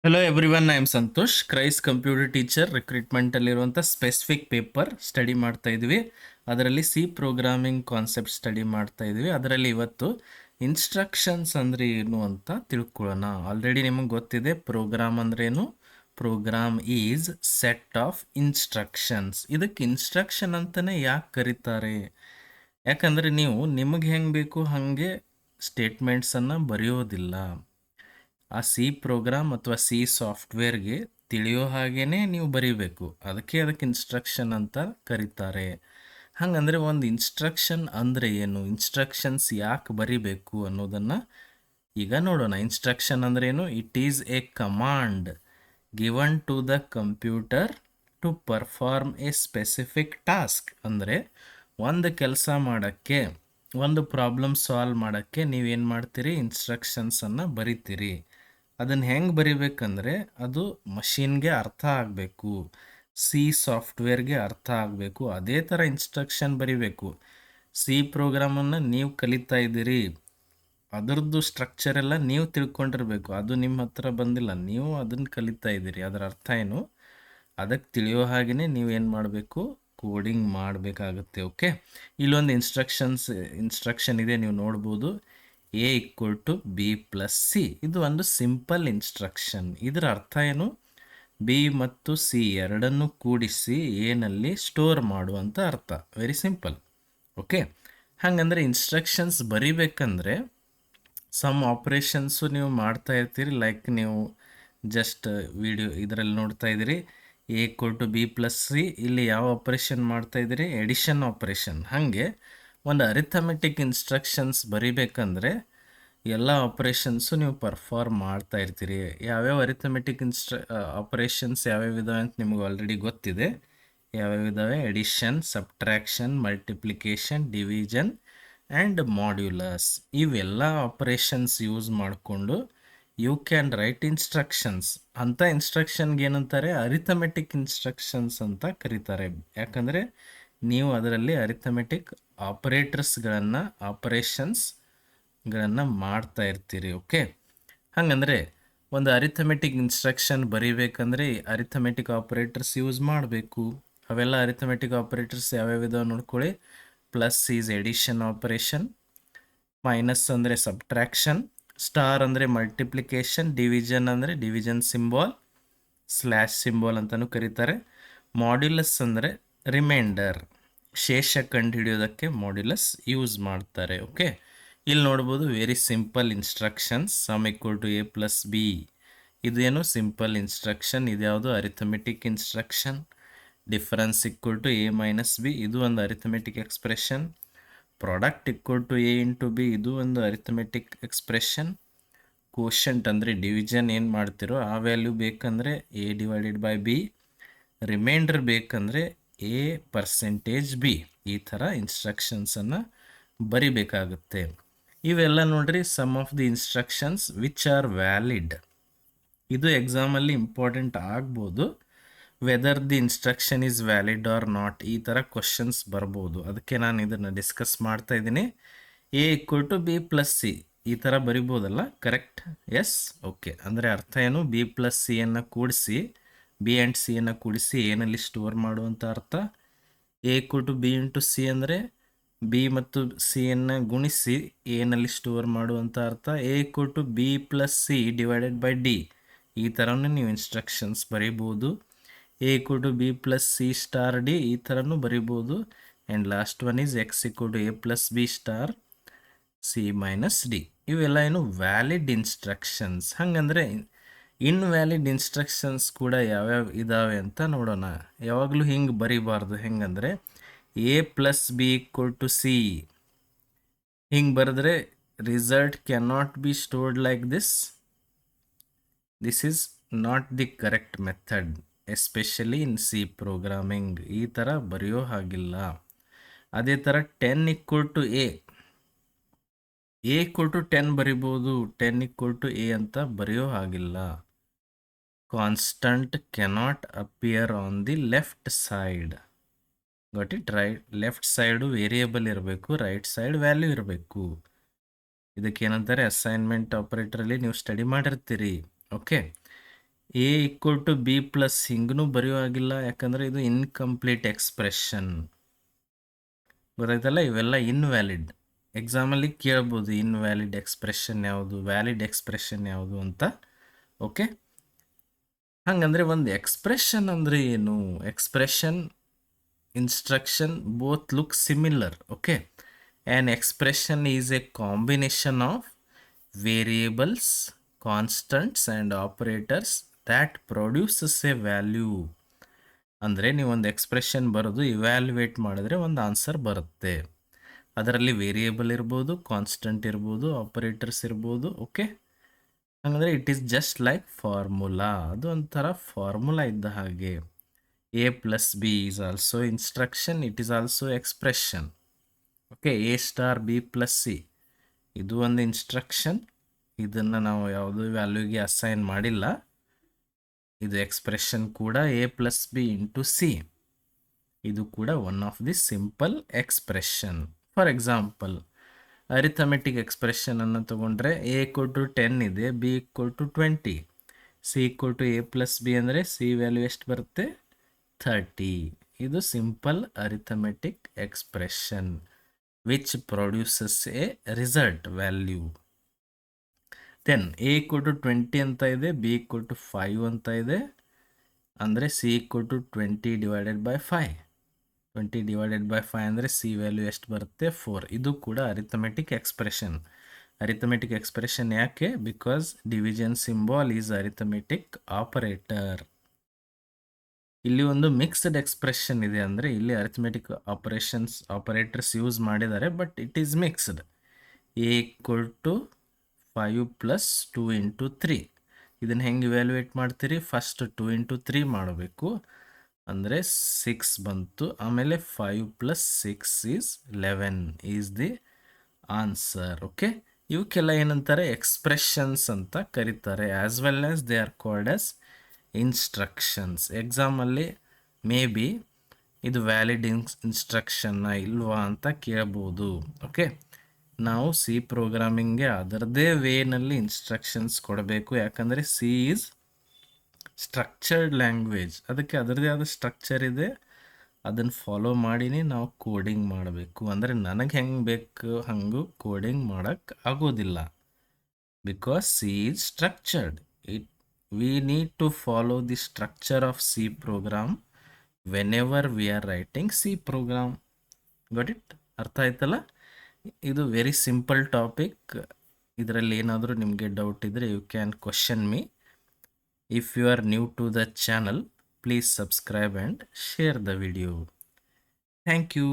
Hello everyone, I am Santosh, KREIS computer teacher ರಿಕ್ರೂಟ್ಮೆಂಟಲ್ಲಿರುವಂಥ specific paper study ಮಾಡ್ತಾ ಇದ್ವಿ. ಅದರಲ್ಲಿ ಸಿ ಪ್ರೋಗ್ರಾಮಿಂಗ್ ಕಾನ್ಸೆಪ್ಟ್ ಸ್ಟಡಿ ಮಾಡ್ತಾ ಇದ್ವಿ. ಅದರಲ್ಲಿ ಇವತ್ತು ಇನ್ಸ್ಟ್ರಕ್ಷನ್ಸ್ ಅಂದರೆ ಏನು ಅಂತ ತಿಳ್ಕೊಳ್ಳೋಣ. ಆಲ್ರೆಡಿ ನಿಮಗೆ ಗೊತ್ತಿದೆ ಪ್ರೋಗ್ರಾಮ್ ಅಂದ್ರೇನು. Program is set of instructions. ಇದಕ್ಕೆ ಇನ್ಸ್ಟ್ರಕ್ಷನ್ ಅಂತಲೇ ಯಾಕೆ ಕರೀತಾರೆ? ಯಾಕಂದರೆ ನೀವು ನಿಮಗೆ ಹೆಂಗೆ ಬೇಕು ಹಾಗೆ ಸ್ಟೇಟ್ಮೆಂಟ್ಸನ್ನು ಬರೆಯೋದಿಲ್ಲ. ಆ ಸಿ ಪ್ರೋಗ್ರಾಮ್ ಅಥವಾ ಸಿ ಸಾಫ್ಟ್ವೇರ್ಗೆ ತಿಳಿಯೋ ಹಾಗೇ ನೀವು ಬರೀಬೇಕು. ಅದಕ್ಕೆ ಇನ್ಸ್ಟ್ರಕ್ಷನ್ ಅಂತ ಕರೀತಾರೆ. ಹಾಗಂದರೆ ಒಂದು ಇನ್ಸ್ಟ್ರಕ್ಷನ್ ಅಂದರೆ ಏನು, ಇನ್ಸ್ಟ್ರಕ್ಷನ್ಸ್ ಯಾಕೆ ಬರಿಬೇಕು ಅನ್ನೋದನ್ನು ಈಗ ನೋಡೋಣ. ಇನ್ಸ್ಟ್ರಕ್ಷನ್ ಅಂದ್ರೇನು? It is a command given to the computer to perform a specific task. ಅಂದರೆ ಒಂದು ಕೆಲಸ ಮಾಡೋಕ್ಕೆ, ಒಂದು ಪ್ರಾಬ್ಲಮ್ ಸಾಲ್ವ್ ಮಾಡೋಕ್ಕೆ ನೀವೇನು ಮಾಡ್ತೀರಿ? ಇನ್ಸ್ಟ್ರಕ್ಷನ್ಸನ್ನು ಬರಿತೀರಿ. ಅದನ್ನು ಹೆಂಗೆ ಬರಿಬೇಕಂದ್ರೆ ಅದು ಮಷೀನ್ಗೆ ಅರ್ಥ ಆಗಬೇಕು, ಸಿ ಸಾಫ್ಟ್ವೇರ್ಗೆ ಅರ್ಥ ಆಗಬೇಕು. ಅದೇ ಥರ ಇನ್ಸ್ಟ್ರಕ್ಷನ್ ಬರಿಬೇಕು. ಸಿ ಪ್ರೋಗ್ರಾಮನ್ನು ನೀವು ಕಲಿತಾ ಇದ್ದೀರಿ, ಅದರದ್ದು ಸ್ಟ್ರಕ್ಚರ್ ಎಲ್ಲ ನೀವು ತಿಳ್ಕೊಂಡಿರ್ಬೇಕು. ಅದು ನಿಮ್ಮ ಹತ್ರ ಬಂದಿಲ್ಲ, ನೀವು ಅದನ್ನು ಕಲಿತಾ ಇದ್ದೀರಿ. ಅದರ ಅರ್ಥ ಏನು? ಅದಕ್ಕೆ ತಿಳಿಯೋ ಹಾಗೆಯೇ ನೀವೇನು ಮಾಡಬೇಕು? ಕೋಡಿಂಗ್ ಮಾಡಬೇಕಾಗುತ್ತೆ. ಓಕೆ, ಇಲ್ಲೊಂದು ಇನ್ಸ್ಟ್ರಕ್ಷನ್ ಇದೆ, ನೀವು ನೋಡ್ಬೋದು. A equal to B plus C. ಇದು ಒಂದು ಸಿಂಪಲ್ ಇನ್ಸ್ಟ್ರಕ್ಷನ್. ಇದರ ಅರ್ಥ ಏನು? ಬಿ ಮತ್ತು ಸಿ ಎರಡನ್ನು ಕೂಡಿಸಿ ಎನಲ್ಲಿ ಸ್ಟೋರ್ ಮಾಡುವಂಥ ಅರ್ಥ. Very simple. ಓಕೆ, ಹಾಗಂದರೆ ಇನ್ಸ್ಟ್ರಕ್ಷನ್ಸ್ ಬರಿಬೇಕಂದ್ರೆ ಸಮ್ ಆಪ್ರೇಷನ್ಸು ನೀವು ಮಾಡ್ತಾ ಇರ್ತೀರಿ. ಲೈಕ್ ನೀವು ಜಸ್ಟ್ ವಿಡಿಯೋ ಇದರಲ್ಲಿ ನೋಡ್ತಾ ಇದ್ದೀರಿ, A equal to B plus C. ಇಲ್ಲಿ ಯಾವ ಆಪ್ರೇಷನ್ ಮಾಡ್ತಾ ಇದ್ದೀರಿ? Addition operation. ಹಾಗೆ ಒಂದು ಅರಿಥಮೆಟಿಕ್ ಇನ್ಸ್ಟ್ರಕ್ಷನ್ಸ್ ಬರಿಬೇಕಂದ್ರೆ ಎಲ್ಲ ಆಪ್ರೇಷನ್ಸು ನೀವು ಪರ್ಫಾರ್ಮ್ ಮಾಡ್ತಾ ಇರ್ತೀರಿ. ಯಾವ್ಯಾವ ಅರಿಥಮೆಟಿಕ್ ಆಪ್ರೇಷನ್ಸ್ ಯಾವ್ಯಾವ ಇದಾವೆ ಅಂತ ನಿಮಗೆ ಆಲ್ರೆಡಿ ಗೊತ್ತಿದೆ. ಯಾವ್ಯಾವ ಇದ್ದಾವೆ? Addition, subtraction, multiplication, division and modulus. ಇವೆಲ್ಲ ಆಪ್ರೇಷನ್ಸ್ ಯೂಸ್ ಮಾಡಿಕೊಂಡು ಯು ಕ್ಯಾನ್ ರೈಟ್ ಇನ್ಸ್ಟ್ರಕ್ಷನ್ಸ್. ಅಂಥ ಇನ್ಸ್ಟ್ರಕ್ಷನ್ಗೆ ಏನಂತಾರೆ? ಅರಿಥಮೆಟಿಕ್ ಇನ್ಸ್ಟ್ರಕ್ಷನ್ಸ್ ಅಂತ ಕರೀತಾರೆ. ಯಾಕಂದರೆ ನೀವು ಅದರಲ್ಲಿ ಅರಿಥಮೆಟಿಕ್ ಆಪರೇಷನ್ಸ್ಗಳನ್ನು ಮಾಡ್ತಾ ಇರ್ತೀರಿ. ಓಕೆ, ಹಾಗಂದರೆ ಒಂದು ಅರಿಥಮೆಟಿಕ್ ಇನ್ಸ್ಟ್ರಕ್ಷನ್ ಬರೀಬೇಕಂದ್ರೆ ಅರಿಥಮೆಟಿಕ್ ಆಪರೇಟರ್ಸ್ ಯೂಸ್ ಮಾಡಬೇಕು. ಅವೆಲ್ಲ ಅರಿಥಮೆಟಿಕ್ ಆಪರೇಟರ್ಸ್ ಯಾವ್ಯಾವ ಇದಾವೆ ನೋಡ್ಕೊಳ್ಳಿ. Plus is addition operation, minus ಅಂದರೆ ಸಬ್ಟ್ರಾಕ್ಷನ್, ಸ್ಟಾರ್ ಅಂದರೆ ಮಲ್ಟಿಪ್ಲಿಕೇಶನ್, ಡಿವಿಷನ್ ಅಂದರೆ ಡಿವಿಷನ್ ಸಿಂಬಾಲ್, ಸ್ಲ್ಯಾಶ್ ಸಿಂಬಾಲ್ ಅಂತಲೂ ಕರೀತಾರೆ. ಮಾಡ್ಯುಲಸ್ ಅಂದರೆ ರಿಮೈಂಡರ್, ಶೇಷ ಕಂಡುಹಿಡಿಯೋದಕ್ಕೆ ಮಾಡ್ಯುಲಸ್ ಯೂಸ್ ಮಾಡ್ತಾರೆ. ಓಕೆ, ಇಲ್ಲಿ ನೋಡ್ಬೋದು very simple instructions. Sum equal to A plus B, ಇದೇನು ಸಿಂಪಲ್ ಇನ್ಸ್ಟ್ರಕ್ಷನ್. ಇದ್ಯಾವುದು? Arithmetic instruction. Difference equal to A minus B, ಇದು ಒಂದು arithmetic expression. Product equal to A into B, ಇದು ಒಂದು ಅರಿಥಮೆಟಿಕ್ ಎಕ್ಸ್ಪ್ರೆಷನ್. ಕೋಶಂಟ್ ಅಂದರೆ division ಏನು ಮಾಡ್ತಿರೋ ಆ ವ್ಯಾಲ್ಯೂ ಬೇಕಂದರೆ A divided by B. Remainder ಬೇಕಂದರೆ ಎ ಪರ್ಸೆಂಟೇಜ್ ಬಿ. ಈ ಥರ ಇನ್ಸ್ಟ್ರಕ್ಷನ್ಸನ್ನು ಬರಿಬೇಕಾಗುತ್ತೆ. ಇವೆಲ್ಲ ನೋಡ್ರಿ some of the instructions which are valid. ಇದು ಎಕ್ಸಾಮಲ್ಲಿ ಇಂಪಾರ್ಟೆಂಟ್ ಆಗ್ಬೋದು. Whether the instruction is valid or not, ಈ ಥರ ಕ್ವಶನ್ಸ್ ಬರ್ಬೋದು. ಅದಕ್ಕೆ ನಾನು ಇದನ್ನು ಡಿಸ್ಕಸ್ ಮಾಡ್ತಾ ಇದ್ದೀನಿ. A equal to B plus C, ಈ ಥರ ಬರಿಬೋದಲ್ಲ? ಕರೆಕ್ಟ್? ಎಸ್. ಓಕೆ, ಅಂದರೆ ಅರ್ಥ ಏನು? ಬಿ ಪ್ಲಸ್ ಸಿಯನ್ನು ಕೂಡಿಸಿ, ಬಿ ಆ್ಯಂಡ್ ಸಿಯನ್ನು ಕೂಡಿಸಿ ಏನಲ್ಲಿ ಸ್ಟೋರ್ ಮಾಡುವಂಥ ಅರ್ಥ. A equal to B into C ಅಂದರೆ ಬಿ ಮತ್ತು ಸಿಯನ್ನು ಗುಣಿಸಿ ಎನಲ್ಲಿ ಸ್ಟೋರ್ ಮಾಡುವಂಥ ಅರ್ಥ. A equal to B plus C divided by D, ಈ ಥರನೂ ನೀವು ಇನ್ಸ್ಟ್ರಕ್ಷನ್ಸ್ ಬರೀಬೋದು. A equal to B plus C star D, ಈ ಥರನೂ ಬರಿಬೋದು. And last one is X equal to A plus B star C minus D. ಇವೆಲ್ಲ ಏನು? Valid instructions. ಹಾಗಂದರೆ ಇನ್ವ್ಯಾಲಿಡ್ ಇನ್ಸ್ಟ್ರಕ್ಷನ್ಸ್ ಕೂಡ ಯಾವ್ಯಾವ ಇದ್ದಾವೆ ಅಂತ ನೋಡೋಣ. ಯಾವಾಗಲೂ ಹಿಂಗೆ ಬರಿಬಾರ್ದು. ಹೆಂಗಂದರೆ A plus B equal to C, ಹಿಂಗೆ ಬರೆದ್ರೆ result can not be stored like this. This is not the correct method, especially in C programming. ಈ ಥರ ಬರೆಯೋ ಹಾಗಿಲ್ಲ. ಅದೇ ಥರ 10 equal to A equal to 10 ಬರಿಬೋದು. 10 ಈಕ್ವಲ್ ಟು ಎ ಅಂತ ಬರೆಯೋ ಹಾಗಿಲ್ಲ. Constant cannot appear on the left side. Got it? Right, left side variable ಇರಬೇಕು, ರೈಟ್ ಸೈಡ್ ವ್ಯಾಲ್ಯೂ ಇರಬೇಕು. ಇದಕ್ಕೇನಂತಾರೆ? ಅಸೈನ್ಮೆಂಟ್ ಆಪರೇಟರಲ್ಲಿ ನೀವು ಸ್ಟಡಿ ಮಾಡಿರ್ತೀರಿ. Okay, A equal to B plus ಹಿಂಗೂ ಬರೆಯುವಾಗಿಲ್ಲ, ಯಾಕಂದರೆ ಇದು ಇನ್ಕಂಪ್ಲೀಟ್ ಎಕ್ಸ್ಪ್ರೆಷನ್. ಗೊತ್ತಾಯ್ತಲ್ಲ, ಇವೆಲ್ಲ ಇನ್ವ್ಯಾಲಿಡ್. ಎಕ್ಸಾಮಲ್ಲಿ ಕೇಳ್ಬೋದು ಇನ್ವ್ಯಾಲಿಡ್ ಎಕ್ಸ್ಪ್ರೆಷನ್ ಯಾವುದು, ವ್ಯಾಲಿಡ್ ಎಕ್ಸ್ಪ್ರೆಷನ್ ಯಾವುದು ಅಂತ. ಓಕೆ, ಹಾಗಂದರೆ ಒಂದು ಎಕ್ಸ್ಪ್ರೆಷನ್ ಅಂದರೆ ಏನು? Expression, instruction both look similar. Okay, an expression is A combination of variables, constants and operators that produces A value. ಅಂದರೆ ನೀವು ಒಂದು ಎಕ್ಸ್ಪ್ರೆಷನ್ ಬರೋದು ಇವ್ಯಾಲ್ಯುವೇಟ್ ಮಾಡಿದ್ರೆ ಒಂದು ಆನ್ಸರ್ ಬರುತ್ತೆ. ಅದರಲ್ಲಿ ವೇರಿಯೇಬಲ್ ಇರ್ಬೋದು, ಕಾನ್ಸ್ಟಂಟ್ ಇರ್ಬೋದು, ಆಪರೇಟರ್ಸ್ ಇರ್ಬೋದು. ಓಕೆ, ಹಾಗಂದರೆ it is just like formula. ಅದು ಒಂಥರ ಫಾರ್ಮುಲಾ ಇದ್ದ ಹಾಗೆ. A plus B is also instruction, it is also expression. Okay, A star B plus C ಇದು ಒಂದು ಇನ್ಸ್ಟ್ರಕ್ಷನ್. ಇದನ್ನು ನಾವು ಯಾವುದೋ ವ್ಯಾಲ್ಯೂಗೆ ಅಸೈನ್ ಮಾಡಿಲ್ಲ. ಇದು ಎಕ್ಸ್ಪ್ರೆಷನ್ ಕೂಡ A plus B into C. ಇದು ಕೂಡ one of the simple expression. For example, arithmetic ಎಕ್ಸ್ಪ್ರೆಷನನ್ನು ತಗೊಂಡ್ರೆ ಎ ಈಕ್ವಲ್ ಟು 10 ಇದೆ, B equal to 20, C equal to A plus B ಅಂದರೆ ಸಿ ವ್ಯಾಲ್ಯೂ ಎಷ್ಟು ಬರುತ್ತೆ? 30. ಇದು simple arithmetic expression which produces a result value. Then A equal to 20 ಅಂತ ಇದೆ, B equal to 5 ಅಂತ ಇದೆ, ಅಂದರೆ C equal to 20 divided by 5. 20 divided by 5 ಅಂದರೆ ಸಿ ವ್ಯಾಲ್ಯೂ ಎಷ್ಟು ಬರುತ್ತೆ? 4. ಇದು ಕೂಡ ಅರಿಥಮೆಟಿಕ್ ಎಕ್ಸ್ಪ್ರೆಷನ್. ಅರಿಥಮೆಟಿಕ್ ಎಕ್ಸ್ಪ್ರೆಷನ್ ಯಾಕೆ? Because division symbol is arithmetic operator. ಇಲ್ಲಿ ಒಂದು ಮಿಕ್ಸ್ಡ್ ಎಕ್ಸ್ಪ್ರೆಷನ್ ಇದೆ, ಅಂದರೆ ಇಲ್ಲಿ ಅರಿಥಮೆಟಿಕ್ ಆಪರೇಟರ್ಸ್ ಯೂಸ್ ಮಾಡಿದ್ದಾರೆ, but it is mixed. A equal to 5 plus 2 into 3. ಇದನ್ನು ಹೆಂಗೆ ಇವ್ಯಾಲ್ಯುವೇಟ್ ಮಾಡ್ತೀರಿ? ಫಸ್ಟ್ 2 ಇಂಟು 3 ಮಾಡಬೇಕು, ಅಂದರೆ 6 ಬಂತು. ಆಮೇಲೆ 5 plus 6 is 11 is the answer. Okay, ಇವಕ್ಕೆಲ್ಲ ಏನಂತಾರೆ? ಎಕ್ಸ್ಪ್ರೆಷನ್ಸ್ ಅಂತ ಕರೀತಾರೆ. As well as they are called as instructions. ಎಕ್ಸಾಮಲ್ಲಿ ಮೇ ಬಿ ಇದು ವ್ಯಾಲಿಡ್ ಇನ್ಸ್ಟ್ರಕ್ಷನ್ನ ಇಲ್ವಾ ಅಂತ ಕೇಳ್ಬೋದು. ಓಕೆ, ನಾವು ಸಿ ಪ್ರೋಗ್ರಾಮಿಂಗ್ಗೆ ಅದರದ್ದೇ ವೇನಲ್ಲಿ ಇನ್ಸ್ಟ್ರಕ್ಷನ್ಸ್ ಕೊಡಬೇಕು. ಯಾಕಂದರೆ ಸಿ ಈಸ್ ಸ್ಟ್ರಕ್ಚರ್ಡ್ ಲ್ಯಾಂಗ್ವೇಜ್, ಅದಕ್ಕೆ ಅದರದೇ ಆದ ಸ್ಟ್ರಕ್ಚರ್ ಇದೆ. ಅದನ್ನು ಫಾಲೋ ಮಾಡಿನೇ ನಾವು ಕೋಡಿಂಗ್ ಮಾಡಬೇಕು. ಅಂದರೆ ನನಗೆ ಹೆಂಗೆ ಬೇಕು ಹಂಗೂ ಕೋಡಿಂಗ್ ಮಾಡೋಕ್ಕೆ ಆಗೋದಿಲ್ಲ. Because C is structured. We need to follow the structure of C program whenever we are writing C program. Got it? ಅರ್ಥ ಆಯ್ತಲ್ಲ? ಇದು ವೆರಿ ಸಿಂಪಲ್ ಟಾಪಿಕ್. ಇದರಲ್ಲಿ ಏನಾದರೂ ನಿಮಗೆ ಡೌಟ್ ಇದ್ದರೆ you can question me. If you are new to the channel, please subscribe and share the video. Thank you.